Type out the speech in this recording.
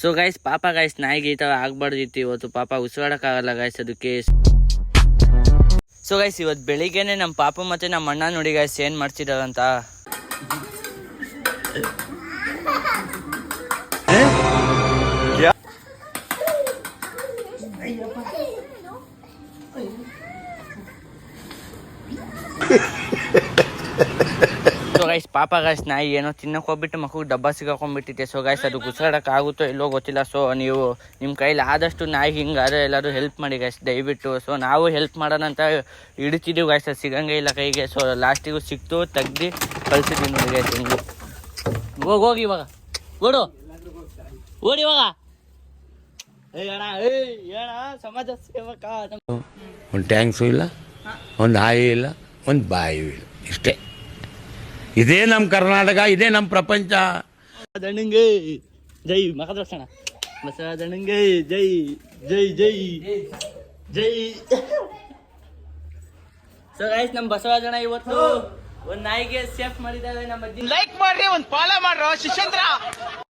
So guys ಪಾಪ guys ನಾಯಿಗೆ ಈ ಥರ ಆಗ್ಬಾರ್ದಿತ್ತು ಇವತ್ತು. ಪಾಪ ಉಸಿರಾಡೋಕ್ಕಾಗಲ್ಲ ಗೈಸ್ ಅದಕ್ಕೆ. ಸೊ ಗೈಸ್ ಇವತ್ತು ಬೆಳಿಗ್ಗೆನೆ ನಮ್ಮ ಪಾಪ ಮತ್ತು ನಮ್ಮ ಅಣ್ಣ ನೋಡಿ ಗೈಸ್ ಏನು ಮಾಡ್ತಿದ್ದಾರಂತ. ಸೊ ಗೈಸ್ ಪಾಪ ಗೈಸ್ ನಾಯಿ ಏನೋ ತಿನ್ನಕ್ಕೆ ಹೋಗ್ಬಿಟ್ಟು ಮಕ್ಕಳು ಡಬ್ಬ ಸಿಗಾಕೊಂಡ್ಬಿಟ್ಟಿದೆ. ಸೊ ಗೈಸ್ ಅದು ಉಸಿರಾಡಕ್ಕೆ ಆಗುತ್ತೋ ಇಲ್ಲೋ ಗೊತ್ತಿಲ್ಲ. ಸೊ ನೀವು ನಿಮ್ಮ ಕೈಲಿ ಆದಷ್ಟು ನಾಯಿಗೆ ಹಿಂಗಾದ್ರೆ ಎಲ್ಲರೂ ಹೆಲ್ಪ್ ಮಾಡಿ ಗೈಸ್ ದಯವಿಟ್ಟು. ಸೊ ನಾವು ಹೆಲ್ಪ್ ಮಾಡೋಣ ಅಂತ ಹಿಡಿತಿದ್ದೀವಿ ಗೈಸ್, ಅದು ಸಿಗಂಗೆ ಇಲ್ಲ ಕೈಗೆ. ಸೊ ಲಾಸ್ಟಿಗೂ ಸಿಕ್ತು, ತೆಗ್ದು ಕಳ್ಸಿದ್ವಿ ನೋಡಿ ಗೈಸ್. ಹಿಂಗೆ ಹೋಗಿ ಇವಾಗ ಓಡು ಓಡಿ ಇವಾಗ. ಸಮಾಜ ಸೇವಕ. ಒಂದು ಟ್ಯಾಂಕ್ಸು ಇಲ್ಲ, ಒಂದು ಹಾಯಿ ಇಲ್ಲ, ಒಂದು ಬಾಯಿಯೂ ಇಲ್ಲ, ಇಷ್ಟೇ. ಇದೇ ನಮ್ಮ ಕರ್ನಾಟಕ, ಇದೇ ನಮ್ಮ ಪ್ರಪಂಚ. ದಂಡಂಗೆ ಜೈ ಮಹಾದರ್ಶನ ಬಸವ ದಂಡಂಗೆ ಜೈ ಜೈ ಜೈ ಜೈ. ಸೊ ಗೈಸ್ ನಮ್ಮ ಬಸವರಾಜಣ ಇವತ್ತು ಒಂದು ನಾಯಿಗೆ ಸೇಫ್ ಮಾಡಿದ್ದಾರೆ. ನಮ್ಮ ಲೈಕ್ ಮಾಡ್ರಿ, ಒಂದು ಫಾಲೋ ಮಾಡ್ರೋ ಶಿಷ್ಯಂದ್ರ.